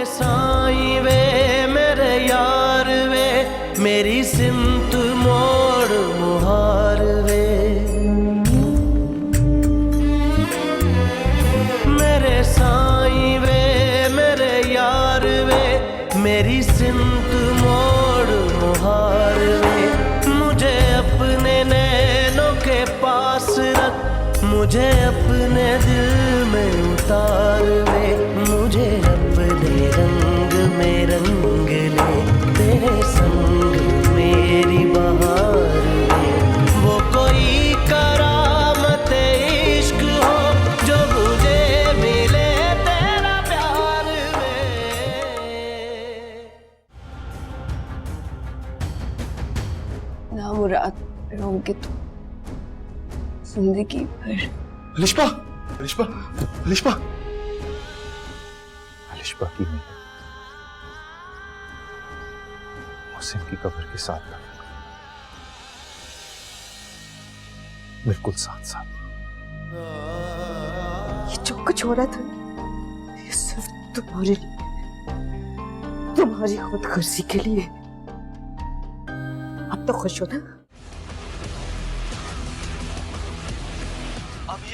साईं वे मेरे यार वे मेरी सिमत मोड़ मुहार वे मेरे साईं वे मेरे यार वे मेरी सिमत मोड़ मुहार वे मुझे अपने नैनों के पास रख मुझे अपने दिल में उतार वे मुझे अपने रंग में रंग ले तेरे संग मेरी बहार वे वो कोई करामत इश्क हो जो मुझे मिले तेरा प्यार वे। ना मुराद रहोगे तुम जिंदगी भर। अलिश्बा, अलिश्बा, अलिश्बा, अलिश्बा की नहीं मोहसिन की कब्र के साथ बिल्कुल साथ साथ। ये जो कुछ हो रहा था ये सिर्फ तुम्हारे लिए, तुम्हारी खुदगर्जी के लिए। अब तो खुश हो ना?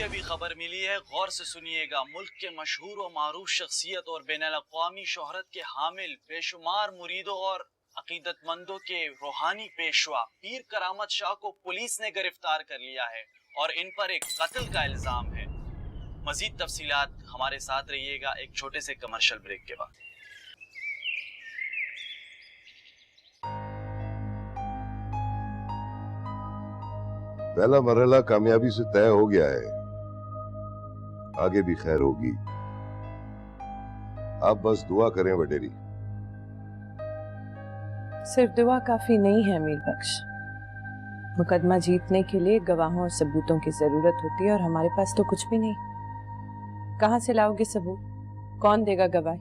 अभी खबर मिली है, गौर से सुनिएगा। मुल्क के मशहूर और मारूफ शख्सियत और बैनुल-अक़वामी शोहरत के हामिल बेशुमार मुरीदों और अकीदतमंदों के रूहानी पेशवा पीर करामत शाह को पुलिस ने गिरफ्तार कर लिया है और इन पर एक कत्ल का इल्जाम है। मजीद तफसीलात हमारे साथ रहिएगा एक छोटे से कमर्शियल ब्रेक के बाद। पहला मरहला कामयाबी से तय हो गया है, आगे भी खैर होगी। आप बस दुआ करें वडेरी। सिर्फ दुआ काफी नहीं है अमीर बख्श, मुकदमा जीतने के लिए गवाहों और सबूतों की जरूरत होती है और हमारे पास तो कुछ भी नहीं। कहां से लाओगे सबूत? कौन देगा गवाही?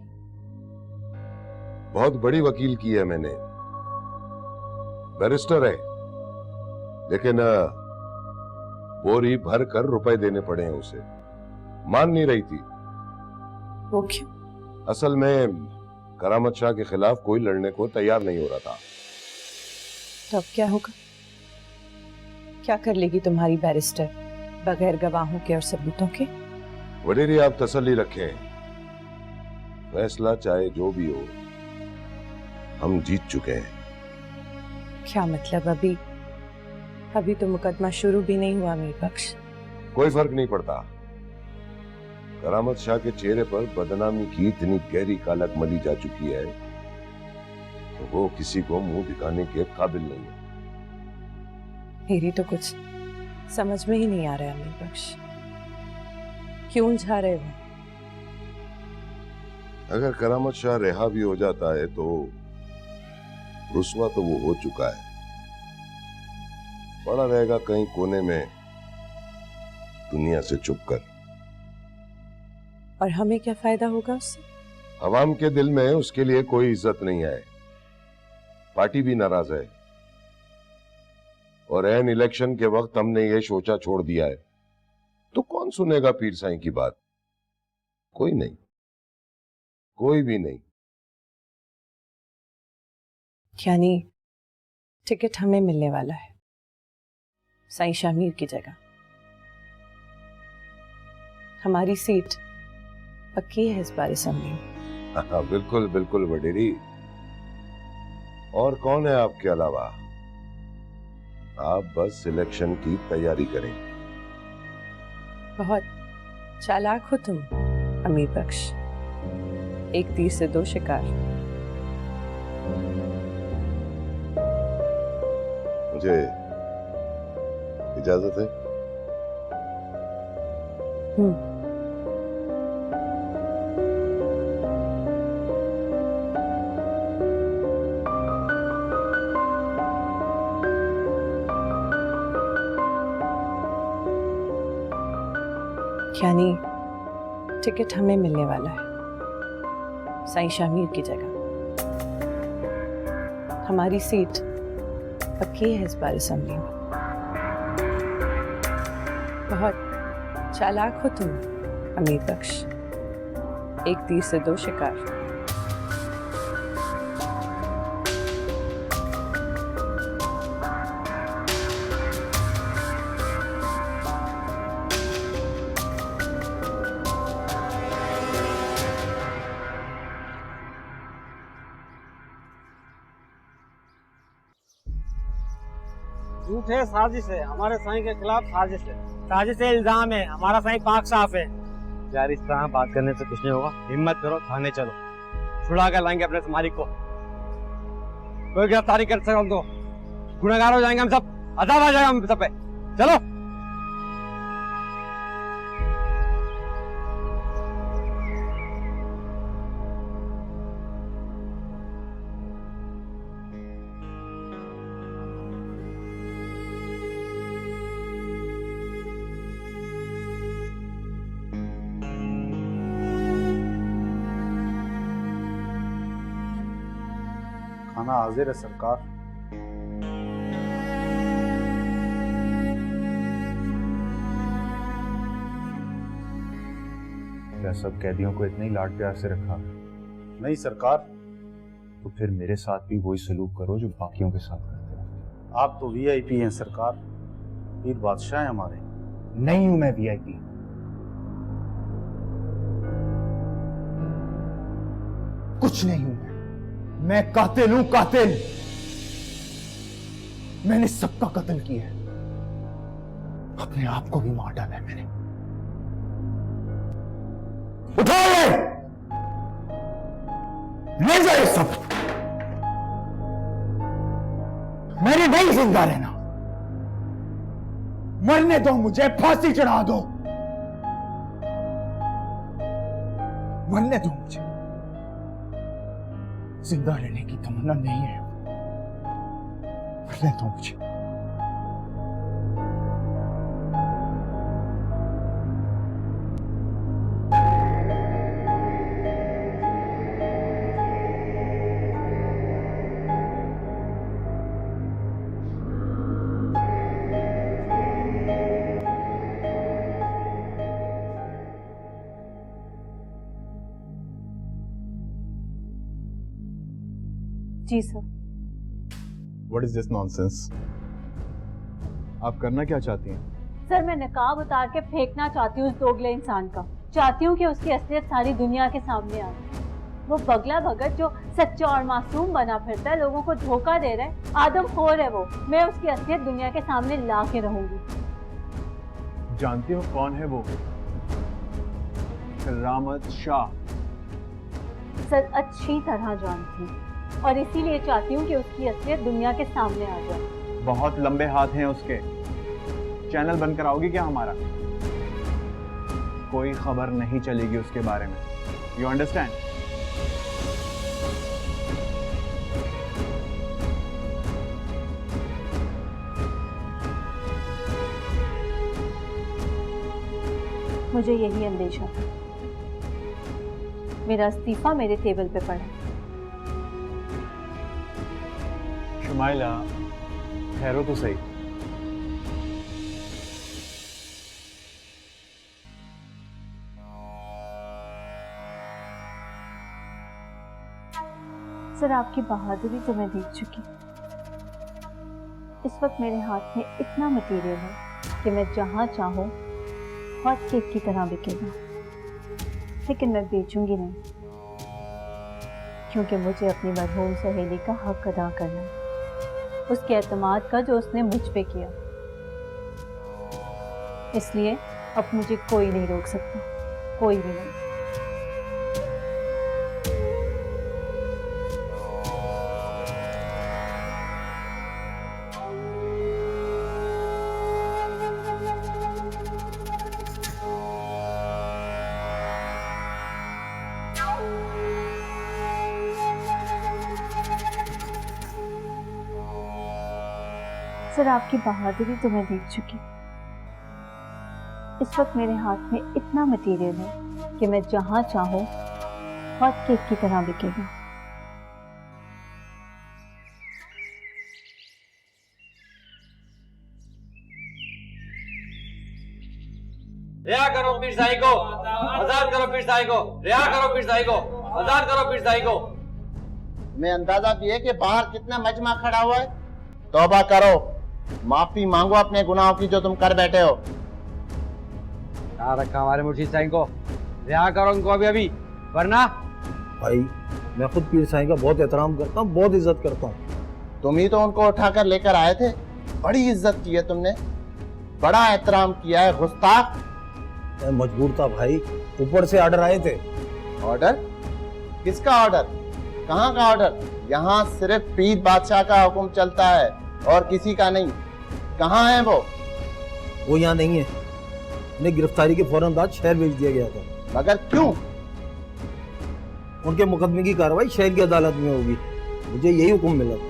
बहुत बड़ी वकील की है मैंने, बैरिस्टर है, लेकिन बोरी भर कर रुपए देने पड़े हैं उसे। मान नहीं रही थी। वो क्यों? असल में करामत शाह के खिलाफ कोई लड़ने को तैयार नहीं हो रहा था। तो अब क्या होगा? क्या कर लेगी तुम्हारी बैरिस्टर बगैर गवाहों के और सबूतों के? वडेरी आप तसल्ली रखें, फैसला चाहे जो भी हो हम जीत चुके हैं। क्या मतलब? अभी तो मुकदमा शुरू भी नहीं हुआ अमीर बख्श। कोई फर्क नहीं पड़ता। करामत शाह के चेहरे पर बदनामी की इतनी गहरी कालक मली जा चुकी है कि वो किसी को मुंह दिखाने के काबिल नहीं है। मेरी तो कुछ समझ में ही नहीं आ रहा है अमीर बख्श, क्यों जा रहे हो? अगर करामत शाह रिहा भी हो जाता है तो रुस्वा तो वो हो चुका है, पड़ा रहेगा कहीं कोने में दुनिया से छुपकर। और हमें क्या फायदा होगा उससे? अवाम के दिल में उसके लिए कोई इज्जत नहीं है, पार्टी भी नाराज है और एन इलेक्शन के वक्त हमने ये सोचा छोड़ दिया है तो कौन सुनेगा पीर साईं की बात? कोई नहीं, कोई भी नहीं। यानी टिकट हमें मिलने वाला है साईं शामीर की जगह। हमारी सीट पक्की है इस बार असेंबली में। हाँ, बिल्कुल बिल्कुल वडेरी। और कौन है आपके अलावा? आप बस सिलेक्शन की तैयारी करें। बहुत चालाक हो तुम अमीर बख्श, एक तीर से दो शिकार। मुझे इजाजत है? यानी टिकट हमें मिलने वाला है साईं शामीर की जगह। हमारी सीट पक्की है इस बार असेंबली में। बहुत चालाक हो तुम अमीर बख्श, एक तीर से दो शिकार। झूठ है, साजिश है, हमारे साईं के खिलाफ साजिश है। साजिश से इल्जाम है, हमारा साईं पाक साफ है। यार इस तरह बात करने से कुछ नहीं होगा, हिम्मत करो, थाने चलो, छुड़ा कर लाएंगे अपने मालिक को। कोई गिरफ्तारी कर सकते तो गुनहगार हो जाएंगे हम सब, अजाब आ जाएगा हम सब पे। चलो खाना हाजिर है सरकार। क्या सब कैदियों को इतने ही लाड प्यार से रखा? नहीं सरकार। तो फिर मेरे साथ भी वही सलूक करो जो बाकियों के साथ करते हो। आप तो वीआईपी हैं सरकार, पीर बादशाह हैं हमारे। नहीं हूं मैं वीआईपी। कुछ नहीं हूं मैं कातिल हूं, कातिल। मैंने सबका कत्ल किया है, अपने आप को भी मार डाला है मैंने। उठाओ ले जाए सब। मैंने नहीं जिंदा रहना, मरने दो मुझे, फांसी चढ़ा दो, मरने दो मुझे। जिंदा रहने की तमन्ना नहीं है, मरने दो मुझे। जी sir. What is this nonsense? आप करना क्या चाहती हैं? सर मैं नकाब उतार के फेंकना चाहती हूँ उस दोगले इंसान का। चाहती हूँ कि उसकी असलियत सारी दुनिया के सामने आए। वो बगला भगत जो सच्चा और मासूम बना फिरता है, लोगों को धोखा दे रहा है, आदमखोर है वो। मैं उसकी असलियत दुनिया के सामने ला के रहूंगी। जानती हो कौन है वो? करामत शाह। सर अच्छी तरह जानती हूँ और इसीलिए चाहती हूँ कि उसकी असलियत दुनिया के सामने आ जाए। बहुत लंबे हाथ हैं उसके। चैनल बंद कराओगी क्या हमारा? कोई खबर नहीं चलेगी उसके बारे में। You understand? मुझे यही अंदेशा था। मेरा इस्तीफा मेरे टेबल पे पड़ा। शुमाइला ठहरो तो सही। सर आपकी बहादुरी तो मैं देख चुकी। इस वक्त मेरे हाथ में इतना मटेरियल है कि मैं जहां चाहूं हॉट केक की तरह बिकेगा, लेकिन मैं बेचूंगी नहीं, क्योंकि मुझे अपनी मरहूम सहेली का हक अदा करना है, उसके एतमाद का जो उसने मुझ पे किया। इसलिए अब मुझे कोई नहीं रोक सकता, कोई भी नहीं। सर आपकी बहादुरी तो मैं देख चुकी। इस वक्त मेरे हाथ में इतना मटेरियल है कि मैं जहां चाहूं हॉट केक की तरह बिकेगा। रिहा करो पीर साई को, आजाद करो पीर साई को, रिहा करो पीर साई को, आजाद करो पीर साई को। मैं अंदाजा भी है कि बाहर कितना मजमा खड़ा हुआ है। तौबा करो, माफी मांगो अपने गुनाहों की जो तुम कर बैठे हो। क्या रखा हमारे मुर्शीद साईं को, रिहा करो उनको अभी, वरना। भाई मैं खुद पीर साईं का बहुत एहतराम करता हूँ, बहुत इज्जत करता हूँ। तुम ही तो उनको उठाकर लेकर आए थे, बड़ी इज्जत की है तुमने, बड़ा एहतराम किया है गुस्ताख। मैं मजबूर था भाई, ऊपर से ऑर्डर आए थे। ऑर्डर? किसका ऑर्डर? कहाँ का ऑर्डर? यहाँ सिर्फ पीर बादशाह का हुक्म चलता है और किसी का नहीं। कहाँ है वो यहाँ नहीं है, उन्हें गिरफ्तारी के फौरन बाद शहर भेज दिया गया था। मगर क्यों? उनके मुकदमे की कार्रवाई शहर की अदालत में होगी, मुझे यही हुक्म मिला था।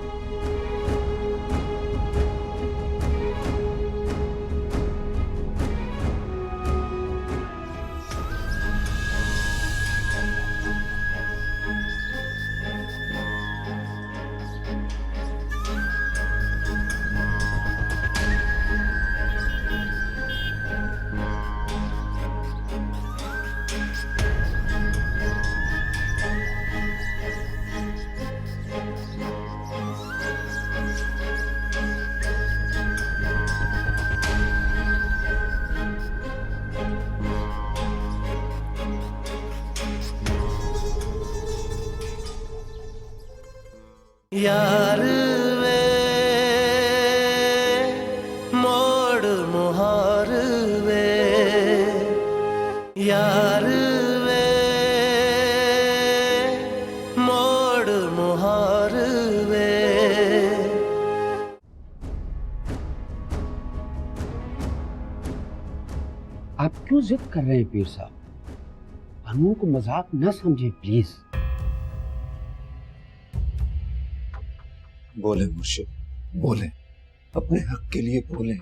यार वे मोड़ मुहार वे, यार वे मोड़ मुहार वे। आप क्यों जिद कर रहे हैं पीर साहब? कानून को मजाक न समझे प्लीज। बोले मुर्शिद, बोले, अपने हक के लिए बोले।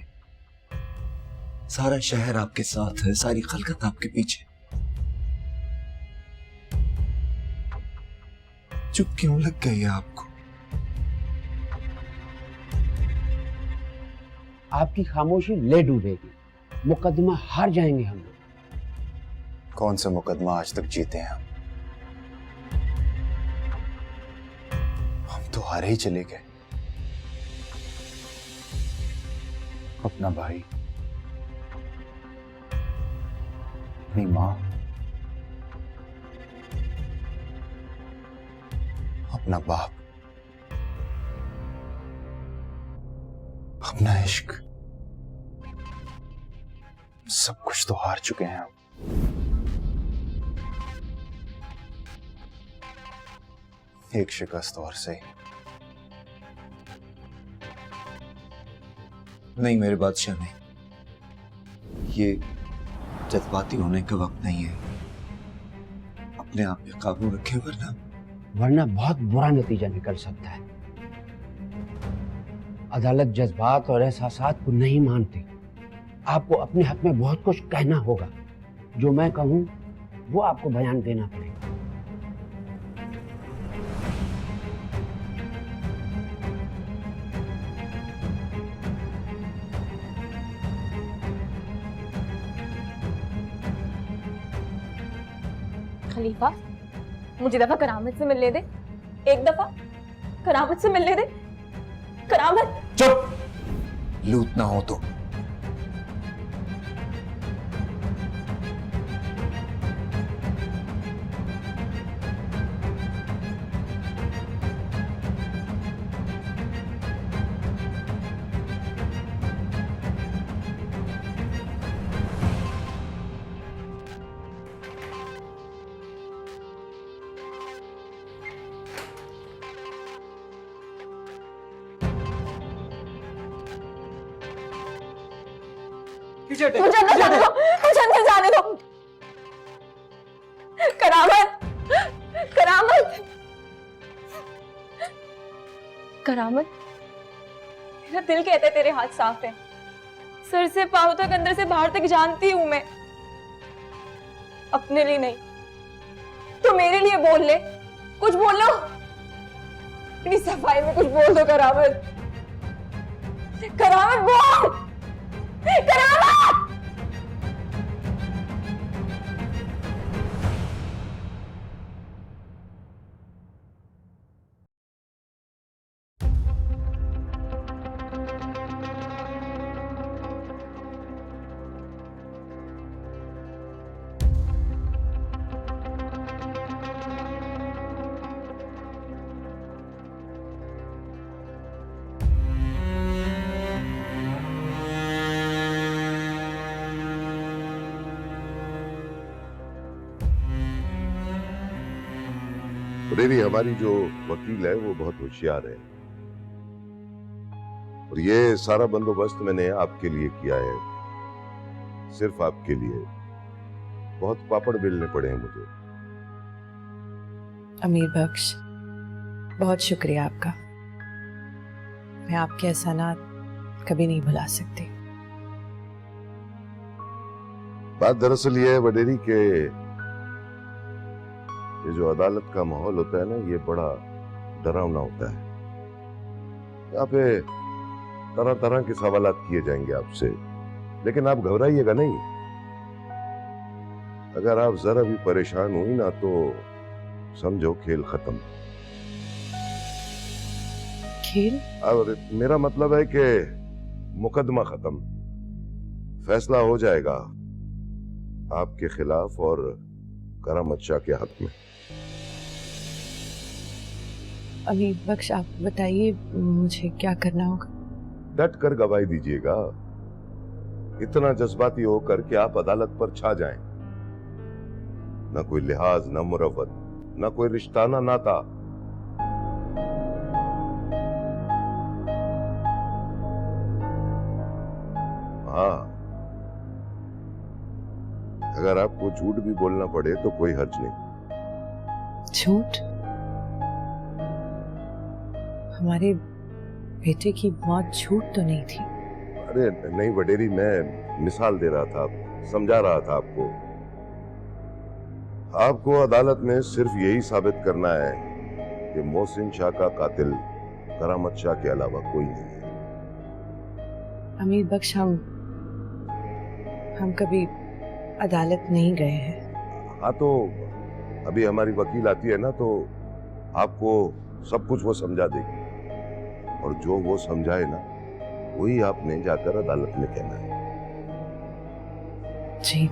सारा शहर आपके साथ है, सारी खलकत आपके पीछे। चुप क्यों लग गई है आपको? आपकी खामोशी ले डूबेगी, मुकदमा हार जाएंगे हम लोग। कौन सा मुकदमा आज तक जीते हैं हम तो हारे ही चले गए। अपना भाई, अपनी मां, अपना बाप, अपना इश्क, सब कुछ तो हार चुके हैं हम। एक शिकस्त और सही। नहीं मेरे बादशाह, नहीं, ये जज्बाती होने का वक्त नहीं है। अपने आप पे काबू रखे, वरना बहुत बुरा नतीजा निकल सकता है। अदालत जज्बात और एहसासात को नहीं मानती। आपको अपने हक में बहुत कुछ कहना होगा। जो मैं कहूं वो आपको बयान देना पड़ेगा। खलीफा, मुझे दफा करामत से मिलने दे। एक दफा करामत से मिलने दे। करामत। चुप, लूट ना हो तो। मुझे अंदर जाने दो, मुझे अंदर जाने दो। करामत, करामत, करामत, मेरा दिल कहता है तेरे हाथ साफ है। सर से पांव तक, अंदर से बाहर तक जानती हूं मैं। अपने लिए नहीं तो मेरे लिए बोल ले, कुछ बोल लो। इतनी सफाई में कुछ बोल दो करामत। करामत बोल, करामत। वडेरी, हमारी जो वकील है वो बहुत होशियार है और ये सारा बंदोबस्त मैंने आपके लिए किया है, सिर्फ आपके लिए। बहुत पापड़ बेलने पड़े हैं मुझे। अमीर बख्श, बहुत शुक्रिया आपका। मैं आपके एहसानात कभी नहीं भुला सकती। बात दरअसल ये है वडेरी के ये जो अदालत का माहौल होता है ना, ये बड़ा डरावना होता है। यहाँ पे तरह तरह के सवालात किए जाएंगे आपसे, लेकिन आप घबराइएगा नहीं। अगर आप जरा भी परेशान हुई ना तो समझो खेल खत्म। खेल? और मेरा मतलब है कि मुकदमा खत्म, फैसला हो जाएगा आपके खिलाफ और करामत शाह के हक में। अमीर बख्श, आप बताइए मुझे क्या करना होगा? डट कर गवाही दीजिएगा, इतना जज्बाती होकर कि आप अदालत पर छा जाएं। ना कोई लिहाज, ना मुरवत, ना कोई रिश्ता, ना नाता। हाँ, अगर आपको झूठ भी बोलना पड़े तो कोई हर्ज नहीं। झूठ? हमारे बेटे की मौत झूठ तो नहीं थी? अरे नहीं वडेरी, मैं मिसाल दे रहा था, समझा रहा था आपको। आपको अदालत में सिर्फ यही साबित करना है कि मोहसिन शाह का कातिल करामत शाह के अलावा कोई नहीं है। अमीर बख्श, हम कभी अदालत नहीं गए हैं। हाँ, तो अभी हमारी वकील आती है ना, तो आपको सब कुछ वो समझा देगी और जो वो समझाए ना वही आपने जाकर अदालत में कहना है। जी।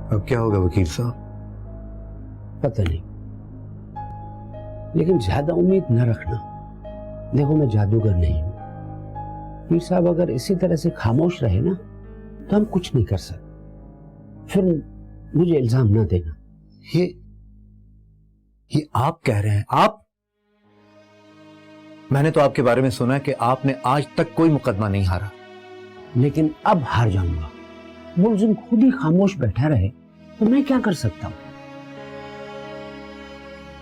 अब क्या होगा वकील साहब? पता नहीं, लेकिन ज्यादा उम्मीद न रखना। देखो, मैं जादूगर नहीं हूं। पीर साहब अगर इसी तरह से खामोश रहे ना तो हम कुछ नहीं कर सकते। फिर मुझे इल्जाम ना देना। ये आप कह रहे हैं? आप? मैंने तो आपके बारे में सुना है कि आपने आज तक कोई मुकदमा नहीं हारा। लेकिन अब हार जाऊंगा। मुलजिम खुद ही खामोश बैठा रहे तो मैं क्या कर सकता हूं?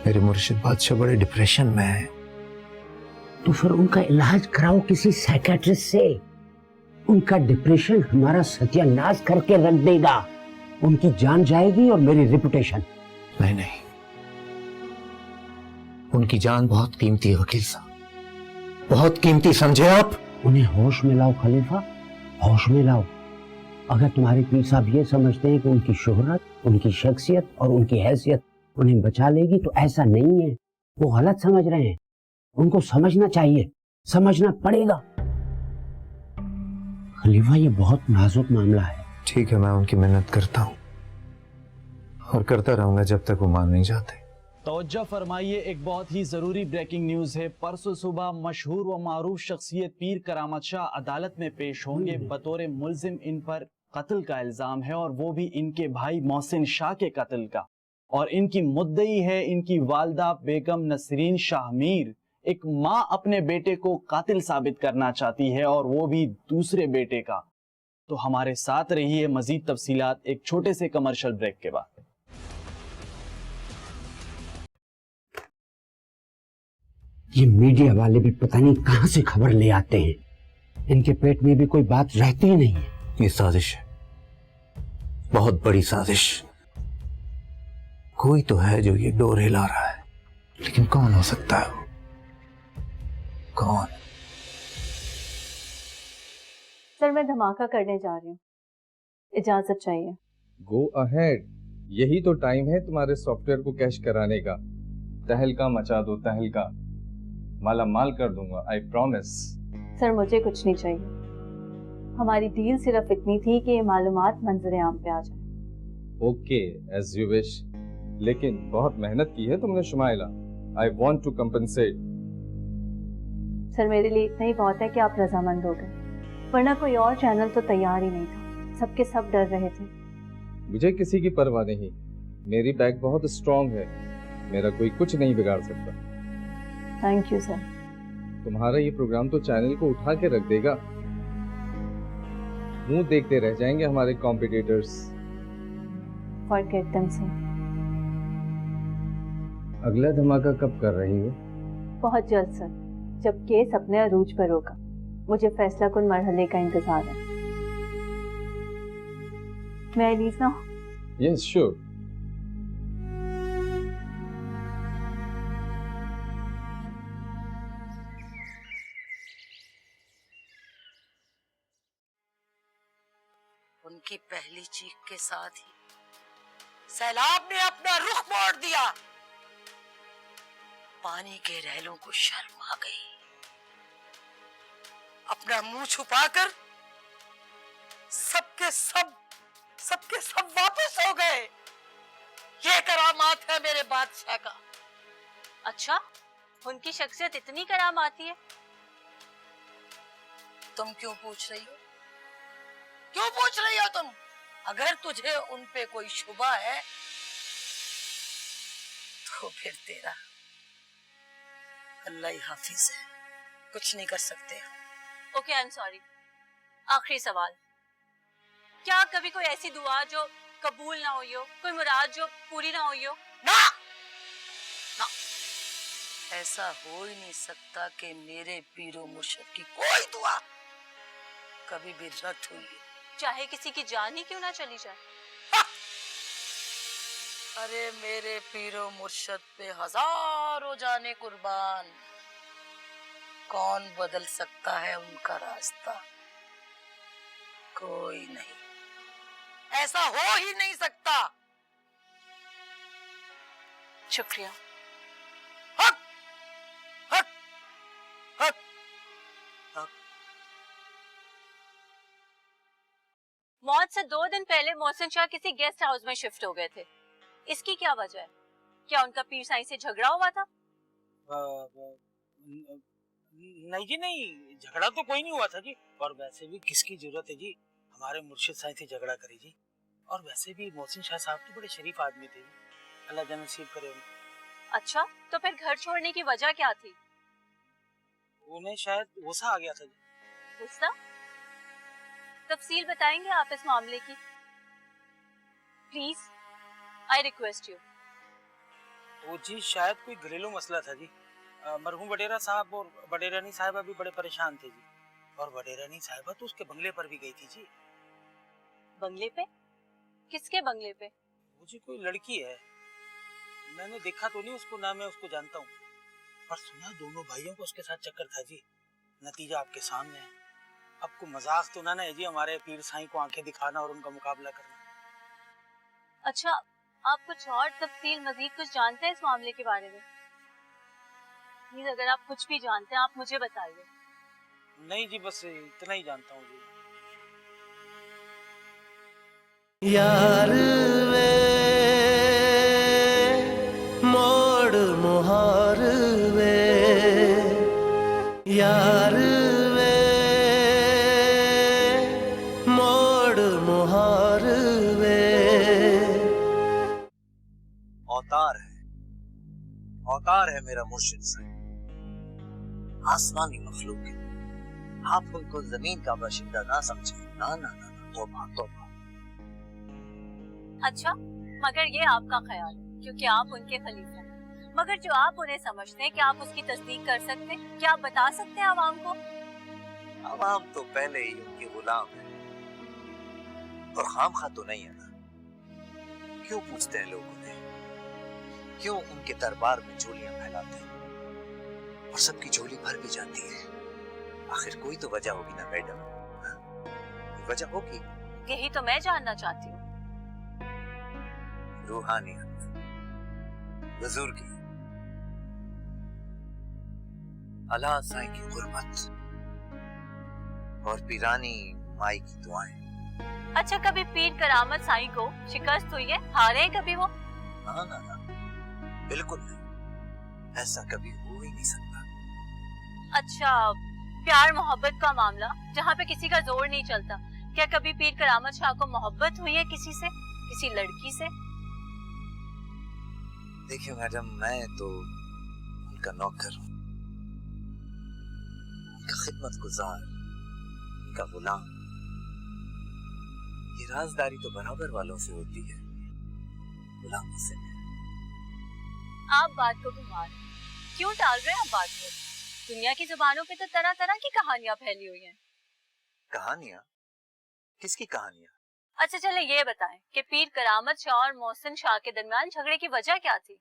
मेरे मुर्शिद बादशाह बड़े डिप्रेशन में है। तो फिर उनका इलाज कराओ किसी साइकियाट्रिस्ट से। उनका डिप्रेशन हमारा सत्यानाश करके रख देगा। उनकी जान जाएगी और मेरी रेपुटेशन। नहीं, उनकी जान बहुत कीमती है वकील साहब, बहुत कीमती, समझे आप? उन्हें होश में लाओ खलीफा, होश में लाओ। अगर तुम्हारे पीर साहब ये समझते हैं कि उनकी शोहरत, उनकी शख्सियत और उनकी हैसियत उन्हें बचा लेगी, तो ऐसा नहीं है। वो गलत समझ रहे हैं। उनको समझना चाहिए, समझना पड़ेगा। खलीफा, ये बहुत नाजुक मामला है। ठीक है, मैं उनकी मेहनत करता हूं और करता रहूंगा जब तक वो मान नहीं जाते। तवज्जो फरमाइए, एक बहुत ही ज़रूरी ब्रेकिंग न्यूज़ है। परसों सुबह मशहूर व मारूफ शख्सियत पीर करामत शाह अदालत में पेश होंगे। बतौर मुल्जिम इन पर कत्ल का इल्ज़ाम है और वो भी इनके भाई मोहसिन शाह के कत्ल का। और इनकी मुद्दई है इनकी वालदा बेगम नसरीन शाह मीर। एक माँ अपने बेटे को कातिल साबित करना चाहती है और वो भी दूसरे बेटे का। तो हमारे साथ रहिए, मजीद तफसीलात एक छोटे से कमर्शियल ब्रेक के बाद। ये मीडिया वाले भी पता नहीं कहां से खबर ले आते हैं। इनके पेट में भी कोई बात रहती ही नहीं है। ये साजिश है, बहुत बड़ी साजिश। कोई तो है जो ये डोर हिला रहा है, लेकिन कौन हो सकता है? कौन? सर, मैं धमाका करने जा रही हूँ, इजाजत चाहिए। गो अहेड, यही तो टाइम है तुम्हारे सॉफ्टवेयर को कैश कराने का। तहलका मचा दो, तहलका। माला माल कर दूंगा, आई प्रॉमिस। सर, मुझे कुछ नहीं चाहिए। हमारी डील सिर्फ इतनी थी कि ये मालूमात मंजर आम पे आ जाए। Okay, as you wish. लेकिन बहुत मेहनत की है तुमने Shumaila. I want to compensate. Sir, मेरे लिए इतना ही बहुत है कि आप रजामंद हो गए, वरना कोई और चैनल तो तैयार ही नहीं था। सबके सब डर रहे थे। मुझे किसी की परवाह नहीं, मेरी बैग बहुत स्ट्रांग है, मेरा कोई कुछ नहीं बिगाड़ सकता। Thank you sir. तुम्हारा ये प्रोग्राम तो चैनल को उठा के रख देगा, मुंह देखते रह जाएंगे हमारे कॉम्पिटिटर्स। Forget them sir. अगला धमाका कब कर रही हो? बहुत जल्द सर, जब केस अपने अरूज पर होगा। मुझे फैसला कुन मरहले का इंतजार है। मैं लीज ना? Yes sure. उनकी पहली चीख के साथ ही सैलाब ने अपना रुख मोड़ दिया। पानी के रहलों को शर्म आ गई। अपना मुंह छुपाकर सबके सब वापस हो गए। ये करामात है मेरे बादशाह का। अच्छा, उनकी शख्सियत इतनी करामाती है? तुम क्यों पूछ रही हो? क्यों पूछ रही हो तुम? अगर तुझे उन पे कोई शुबा है तो फिर तेरा अल्लाह ही हाफिज है, कुछ नहीं कर सकते। Okay, I am sorry. आखिरी सवाल, क्या कभी कोई ऐसी दुआ जो कबूल ना हुई हो, कोई मुराद जो पूरी ना हुई हो? ना, ना, ऐसा हो ही नहीं सकता कि मेरे पीरो मुर्शिद की कोई दुआ कभी भी रद्द हुई है, चाहे किसी की जान ही क्यों ना चली जाए। अरे मेरे पीरो मुर्शिद पे हजारों जाने कुर्बान, कौन बदल सकता है उनका रास्ता? कोई नहीं, ऐसा हो ही नहीं सकता। शुक्रिया। हक, हक, हक, हक। मौत से 2 दिन पहले मोहसिन शाह किसी गेस्ट हाउस में शिफ्ट हो गए थे। इसकी क्या वजह है? क्या उनका पीर साईं से झगड़ा हुआ था? नहीं जी नहीं, झगड़ा तो कोई नहीं हुआ था जी। और वैसे भी किसकी जरूरत है जी हमारे मुर्शिद साईं से झगड़ा करे जी। और वैसे भी मोहसिन शाह साहब तो बड़े शरीफ आदमी थे जी, अल्लाह जन्नत नसीब करे उनको। अच्छा, तो फिर घर छोड़ने की वजह क्या थी? उन्हें शायद गुस्सा आ गया था जी। गुस्सा? तफसील बताएंगे आप इस मामले की? Please, I request you. वो जी शायद कोई घरेलू मसला था जी। मरहूम वडेरा साहब और वडेरानी साहिबा भी बड़े परेशान थे जी। और वडेरानी साहिबा तो उसके बंगले पर भी गई थी जी। बंगले पे? किसके बंगले पे? वो जी कोई लड़की है, मैंने देखा तो नहीं उसको, ना मैं उसको जानता हूँ, पर सुना दोनों भाइयों को उसके साथ चक्कर था जी। नतीजा आपके सामने है। आपको मजाक तो ना है जी हमारे पीर साईं को आंखें दिखाना और उनका मुकाबला करना। अच्छा, आप कुछ और तफसील मजीद कुछ जानते हैं इस मामले के बारे में? प्लीज, अगर आप कुछ भी जानते हैं आप मुझे बताइए। नहीं जी, बस इतना ही जानता हूँ जी। यार वे मोड़ मुहार वे, यार वे मोड़ मुहार वे। अवतार है मेरा मुर्शिद साईं, आसमानी मखलूक है। आप उनको जमीन का बाशिंदा ना समझे। ना ना ना, तौबा तौबा। अच्छा, मगर ये आपका ख्याल है क्योंकि आप उनके खलीफा हैं। मगर जो आप उन्हें समझते हैं, क्या आप उसकी तस्दीक कर सकते हैं? क्या आप बता सकते हैं आवाम को? आवाम तो पहले ही उनके गुलाम है, और खामखा तो नहीं है ना। क्यों पूछते हैं लोग उन्हें? क्यों उनके दरबार में झोलियां फैलाते हैं? और सबकी झोली भर भी जाती है। आखिर कोई तो वजह होगी ना मैडम, कोई वजह होगी। यही तो मैं जानना चाहती हूँ। रूहानियत, बुजुर्गी, अल्लाह साईं की गुरबत और पीरानी माई की दुआएं। अच्छा, कभी पीर करामत साईं को शिकस्त हुई है? हारे हैं कभी वो? ना ना ना, बिल्कुल नहीं, ऐसा कभी हो ही नहीं सकता। अच्छा, प्यार मोहब्बत का मामला जहाँ पे किसी का जोर नहीं चलता, क्या कभी पीर करामत शाह को मोहब्बत हुई है किसी से, किसी लड़की से? देखिए मैडम, मैं तो उनका नौकर हूँ, उनका खिदमत गुजार, उनका गुलाम। ये राजदारी तो बराबर वालों से होती है, गुलामों से नहीं। आप बात को घुमा रहे हैं। क्यों टाल रहे हैं आप बात को? दुनिया की जुबानों पे तो तरह तरह की कहानियां फैली हुई हैं। कहानियां? किसकी कहानियां? अच्छा चले ये बताएं कि पीर करामत शाह और मोहसिन शाह के दरमियान झगड़े की वजह क्या थी?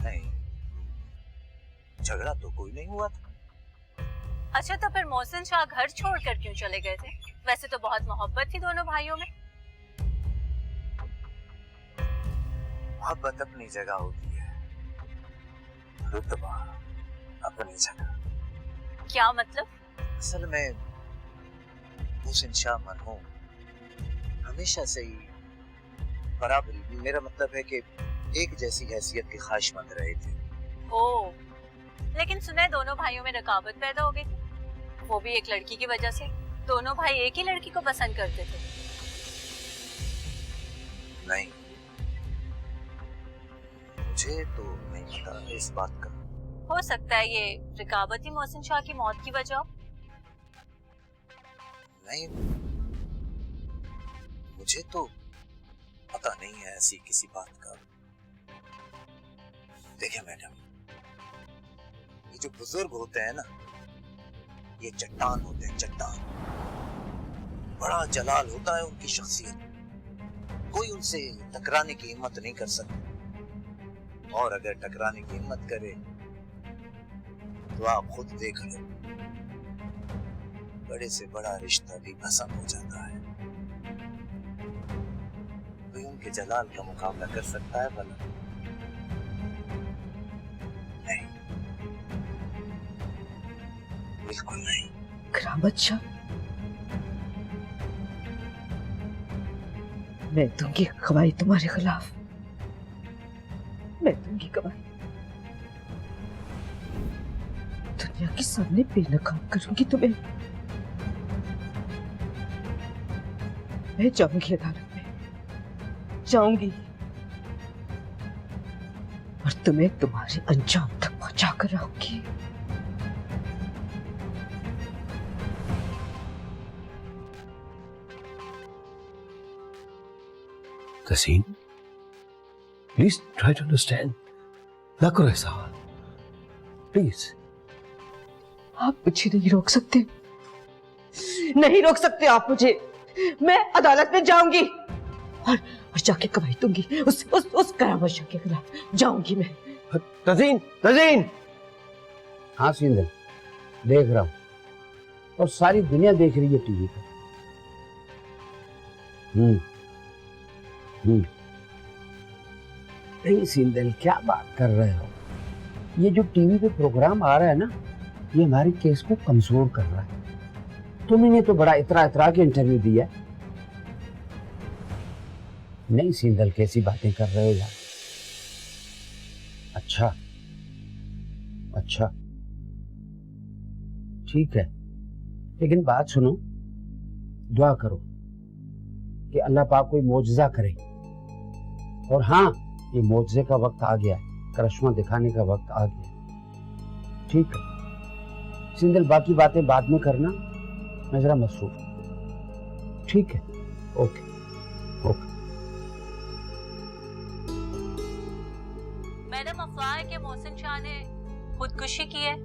नहीं, झगड़ा तो कोई नहीं हुआ था। अच्छा तो फिर मोहसिन शाह घर छोड़कर क्यों चले गए थे? वैसे तो बहुत मोहब्बत थी दोनों भाइयों में। मोहब्बत अपनी जगह होती है, रुतबा अपनी जगह। क्या मतलब? असल में मोहसिन शाह मरहूम हमेशा से ही बराबरी, मेरा मतलब है कि एक जैसी हैसियत के ख्वाहिशमंद रहे थे। ओह, लेकिन सुना दोनों भाइयों में रकाबत पैदा हो गई थी, वो भी एक लड़की की वजह से। दोनों भाई एक ही लड़की को पसंद करते थे। नहीं, मुझे तो नहीं पता इस बात का। हो सकता है ये रकाबत ही मोहसिन शाह की मौत की वजह हो। नहीं, मुझे तो पता नहीं है ऐसी किसी बात का। देखिए मैडम, ये जो बुजुर्ग होते हैं ना, ये चट्टान होते हैं, चट्टान। बड़ा जलाल होता है उनकी शख्सियत, कोई उनसे टकराने की हिम्मत नहीं कर सकता, और अगर टकराने की हिम्मत करे तो आप खुद देख लो, बड़े से बड़ा रिश्ता भी भस्म हो जाता है। कोई उनके जलाल का मुकाबला कर सकता है भला? नहीं, बिल्कुल नहीं। करामत शाह, मैं दूंगी गवाही तुम्हारे खिलाफ, मैं दूंगी गवाही। दुनिया के सामने बेनकाब करूंगी तुम्हें। मैं जाऊंगी अदालत में, जाऊंगी, और तुम्हें तुम्हारे अंजाम तक पहुंचा कर रहूंगी। तसीन, प्लीज ट्राई टू अंडरस्टैंड। ना करो ऐसा, प्लीज। आप मुझे नहीं रोक सकते, नहीं रोक सकते आप मुझे। मैं अदालत में जाऊंगी और जाके गवाही दूंगी उस करामत शाह के खिलाफ जाऊंगी मैं। तजीन, तजीन। हाँ सिंदल, देख रहा हूं, और सारी दुनिया देख रही है टीवी पर। नहीं सिंदल, क्या बात कर रहे हो? ये जो टीवी पे प्रोग्राम आ रहा है ना, ये हमारे केस को कमजोर कर रहा है। तुमने तो बड़ा इतरा के इंटरव्यू दिया। नहीं सिंदल, कैसी बातें कर रहे हो यार? अच्छा अच्छा, ठीक है, लेकिन बात सुनो, दुआ करो कि अल्लाह पाक कोई मोजज़ा करे। और हाँ, ये मोजज़े का वक्त आ गया है, करिश्मा दिखाने का वक्त आ गया। ठीक है सिंदल, बाकी बातें बाद में करना, मैं जरा मसरूफ। ठीक है, ओके ओके। मैडम, अफवाह है कि मोहसिन शाह ने खुदकुशी की है।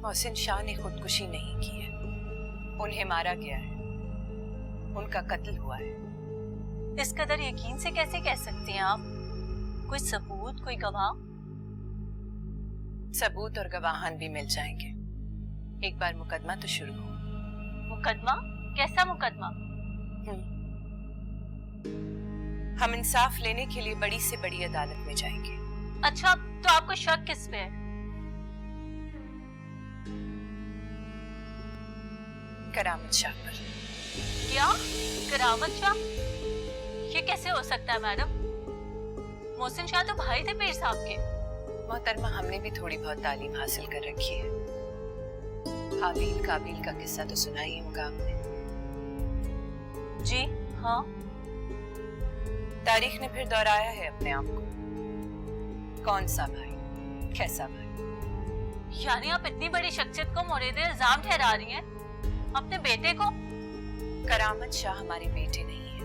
मोहसिन शाह ने खुदकुशी नहीं की है, उन्हें मारा गया है, उनका कत्ल हुआ है। इस कदर यकीन से कैसे कह सकती हैं आप? कोई सबूत, कोई गवाह? सबूत और गवाहान भी मिल जाएंगे, एक बार मुकदमा तो शुरू हो। मुकदमा? कैसा मुकदमा? हम इंसाफ लेने के लिए बड़ी से बड़ी अदालत में जाएंगे। अच्छा, तो आपको शक किस पे है? करामत शाह पर। क्या? करामत शाह? ये कैसे हो सकता है मैडम? मोहसिन शाह तो भाई थे पीर साहब के। मोहतरमा, हमने भी थोड़ी बहुत तालीम हासिल कर रखी है। हाबील काबिल का किस्सा तो सुना ही होगा आपने। जी हाँ। तारीख ने फिर दोहराया है अपने आप को। कौन सा भाई, कैसा भाई? यानी आप इतनी बड़ी शख्सियत को मोरीद इल्जाम ठहरा रही हैं अपने बेटे को? करामत शाह हमारे बेटे नहीं है,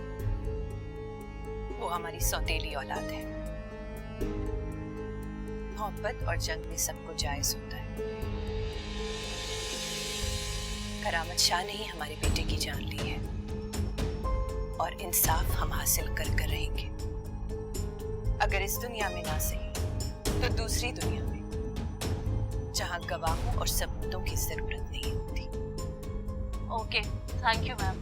वो हमारी सौतेली औलाद है। मोहब्बत और जंग में सबको जायज होता है। करामत शाह ने ही हमारे बेटे की जान ली है और इंसाफ हम हासिल कर कर रहेंगे। अगर इस दुनिया में ना सही तो दूसरी दुनिया में, जहां गवाहों और सबूतों की जरूरत नहीं होती। Okay, thank you ma'am.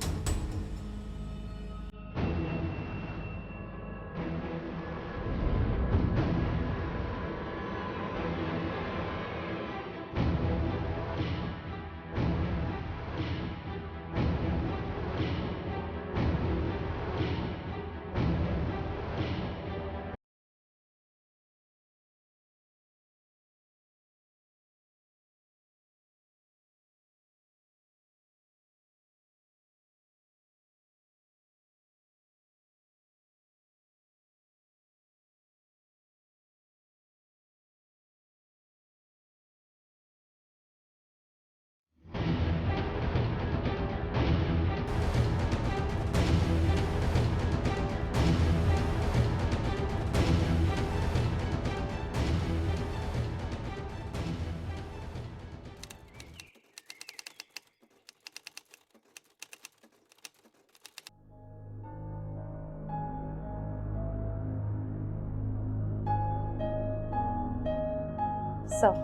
Sir,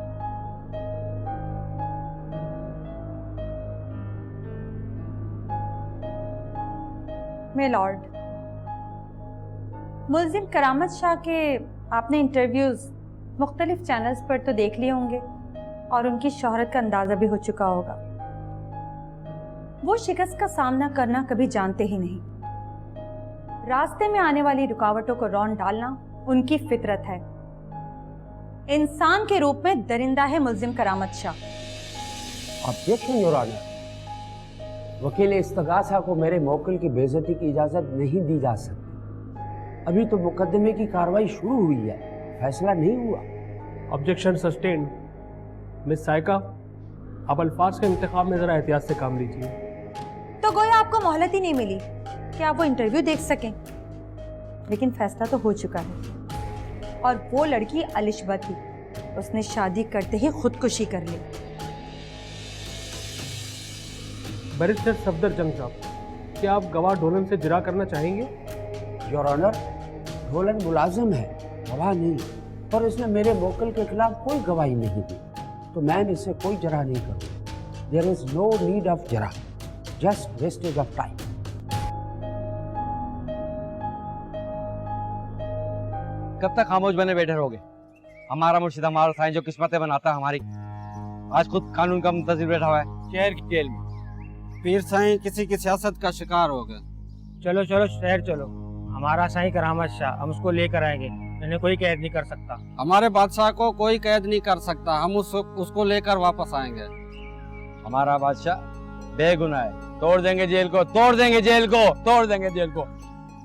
my lord, मुल्जिम करामत शाह के आपने इंटरव्यूज मुख्तलिफ चैनल्स पर तो देख लिए होंगे और उनकी शोहरत का अंदाज़ा भी हो चुका होगा। वो शिकस्त का सामना करना कभी जानते ही नहीं। रास्ते में आने वाली रुकावटों को रौंद डालना उनकी फितरत है। इंसान के रूप में दरिंदा है मुल्जिम Karamat Shah. Objection your honour, वकील इस्तगासा को मेरे मौकिल की बेइज्जती की इजाजत नहीं दी जा सकती। अभी तो मुकदमे की कार्रवाई शुरू हुई है, फैसला नहीं हुआ। Objection sustained. मिस साइका, आप अल्फाज के इंतखाब में जरा एहतियात से काम लीजिए। तो गोया आपको मोहलत ही नहीं मिली कि आप वो इंटरव्यू देख सकें। लेकिन फैसला तो हो चुका है और वो लड़की अलिशबा थी, उसने शादी करते ही खुदकुशी कर ली। बैरिस्टर सफदरजंग साहब, क्या आप गवाह ढोलन से जिरा करना चाहेंगे? योर ऑनर, ढोलन मुलाजिम है, गवाह नहीं, और इसने मेरे मौकिल के खिलाफ कोई गवाही नहीं दी, तो मैं इससे कोई जरा नहीं करूँगा। There is no need of जरा, जस्ट वेस्टेज ऑफ टाइम। कब तक खामोश बने बैठे रहोगे? हमारा मुर्शिद हमारा साईं जो किस्मतें बनाता है हमारी, आज खुद कानून का मुंतजिर बैठा हुआ है शहर की जेल में। पीर साईं किसी की सियासत का शिकार हो गए। चलो चलो शहर चलो, हमारा साईं करामत शाह, हम उसको लेकर आएंगे, इन्हें कोई कैद नहीं कर सकता। हमारे बादशाह को कोई कैद नहीं कर सकता, हम उसको लेकर वापस आएंगे। हमारा बादशाह बेगुनाह है, तोड़ देंगे जेल को, तोड़ देंगे जेल को, तोड़ देंगे जेल को।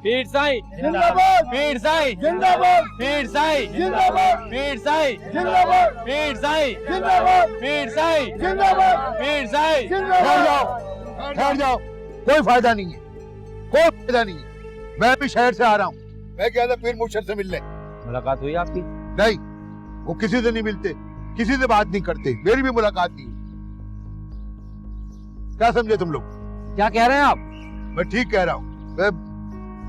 पीर साईं जिंदाबाद, पीर साईं जिंदाबाद, पीर साईं जिंदाबाद, पीर साईं जिंदाबाद, पीर साईं जिंदाबाद, पीर साईं जिंदाबाद, पीर साईं जिंदाबाद। ठहर जाओ, कोई फायदा नहीं है, कोई फायदा नहीं है। मैं भी शहर से आ रहा हूँ, मैं क्या था पीर मुर्शिद से मिलने। मुलाकात हुई आपकी? नहीं, वो किसी से नहीं मिलते, किसी से बात नहीं करते, मेरी भी मुलाकात नहीं। क्या समझे तुम लोग? क्या कह रहे हैं आप? मैं ठीक कह रहा हूँ। मैं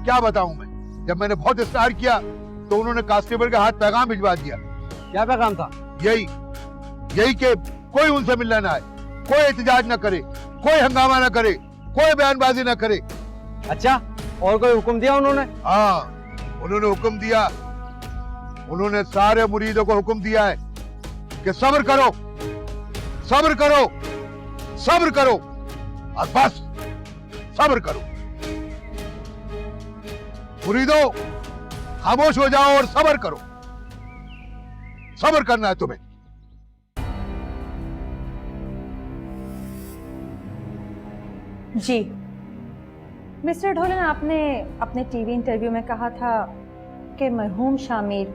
क्या बताऊं मैं, जब मैंने बहुत इस्तेमाल किया तो उन्होंने कांस्टेबल के हाथ पैगाम भिजवा दिया। क्या पैगाम था? यही कि कोई उनसे मिलना ना आए, कोई एहतजाज ना करे, कोई हंगामा ना करे, कोई बयानबाजी ना करे। अच्छा, और कोई हुक्म दिया उन्होंने? हाँ, उन्होंने हुक्म दिया, उन्होंने सारे मुरीदों को हुक्म दिया है कि सब्र करो, सब्र करो, सब्र करो, और बस सब्र करो। मुरीदों, खामोश हो जाओ और सब्र करो। सब्र करना है तुम्हें। जी मिस्टर ढोलन, आपने अपने टीवी इंटरव्यू में कहा था कि मरहूम शामिर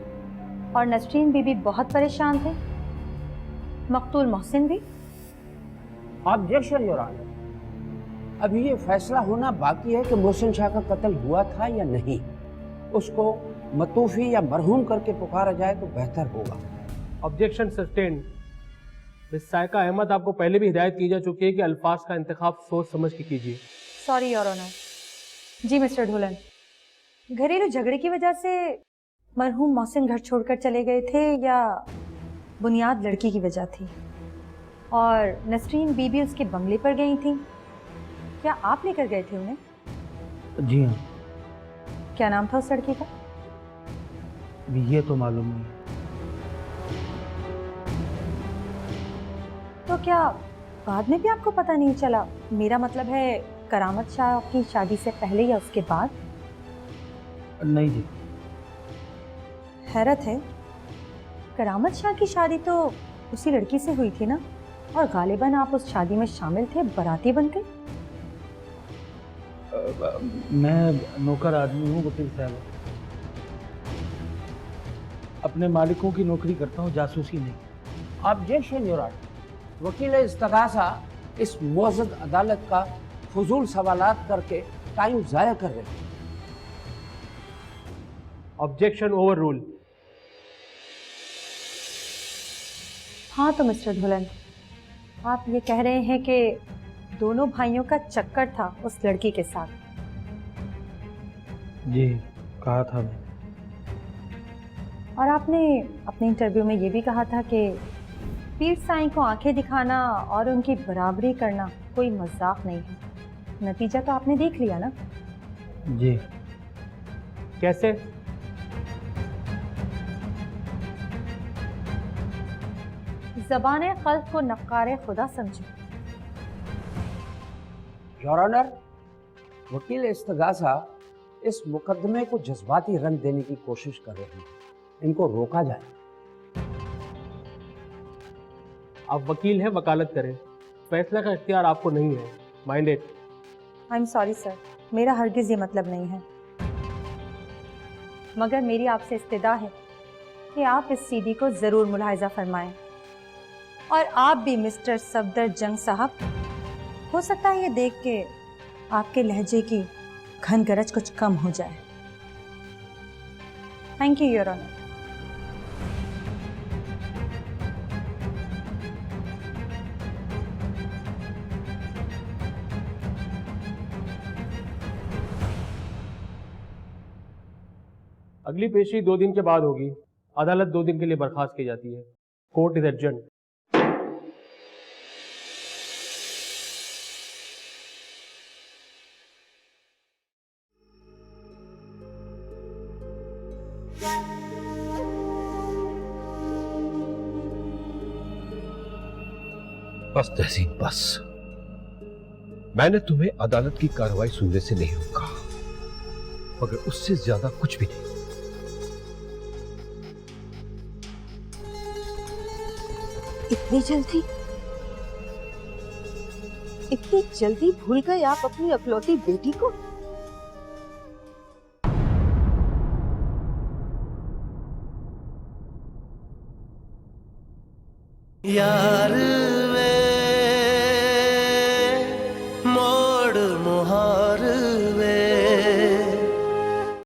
और नसरीन बीबी बहुत परेशान थे, मकतूल मोहसिन भी। ऑब्जेक्शन योर ऑनर, अभी ये फैसला होना बाकी है कि मोहसिन शाह का कत्ल हुआ था या नहीं। उसको मतूफी या मरहूम करके पुकारा जाए तो बेहतर होगा। Objection sustain. Miss Saika Ahmad, आपको पहले भी हिदायत की जा चुकी है कि अल्फाज का इंतखाब सोच समझ के कीजिए। Sorry your honour. जी मिस्टर ढोलन, घरेलू झगड़े की वजह से मरहूम मोहसिन घर छोड़कर चले गए थे या बुनियाद लड़की की वजह थी? और नसरीन बीबी उसके बंगले पर गई थी, क्या आप लेकर गए थे उन्हें? जी हाँ। क्या नाम था उस लड़की का? ये तो मालूम नहीं। तो क्या बाद में भी आपको पता नहीं चला? मेरा मतलब है करामत शाह की शादी से पहले या उसके बाद? नहीं जी। हैरत है, करामत शाह की शादी तो उसी लड़की से हुई थी ना, और गालिबन आप उस शादी में शामिल थे, बाराती बनकर। मैं नौकर आदमी हूँ वकील साहब, अपने मालिकों की नौकरी करता हूँ, जासूसी नहीं। ऑब्जेक्शन योर ऑनर, वकील इस्तगासा इस मुअज़्ज़ज़ अदालत का फजूल सवालात करके टाइम ज़ाया कर रहे हैं। Objection over rule. हाँ तो मिस्टर ढोलन, आप ये कह रहे हैं कि दोनों भाइयों का चक्कर था उस लड़की के साथ? जी कहा था मैं। और आपने अपने इंटरव्यू में ये भी कहा था कि पीर साईं को आंखें दिखाना और उनकी बराबरी करना कोई मजाक नहीं है। नतीजा तो आपने देख लिया ना? जी। कैसे? ज़बाने क़ल्ब को नक्कारे खुदा समझो। योर ऑनर, वकील इस्तगासा इस मुकदमे को जज्बाती रंग देने की कोशिश कर रहे हैं, इनको रोका जाए। आप वकील हैं, वकालत करें, फैसला का इख्तियार आपको नहीं है। Mind it. I am sorry sir, मेरा हरगिज़ ये मतलब नहीं है, मगर मेरी आपसे इस्तिदा है कि आप इस सीडी को ज़रूर मुलाहिजा फरमाएं। और आप भी मिस्टर सफदर जंग साहब, हो सकता है ये देख के आपके लहजे की घन गरज कुछ कम हो जाए। Thank you your honour. अगली पेशी 2 दिन के बाद होगी। अदालत 2 दिन के लिए बर्खास्त की जाती है। Court is adjourned. बस तहसीन बस, मैंने तुम्हें अदालत की कार्रवाई सुनने से नहीं रोका, मगर उससे ज्यादा कुछ भी नहीं। इतनी जल्दी भूल गए आप अपनी अकलौती बेटी को? यार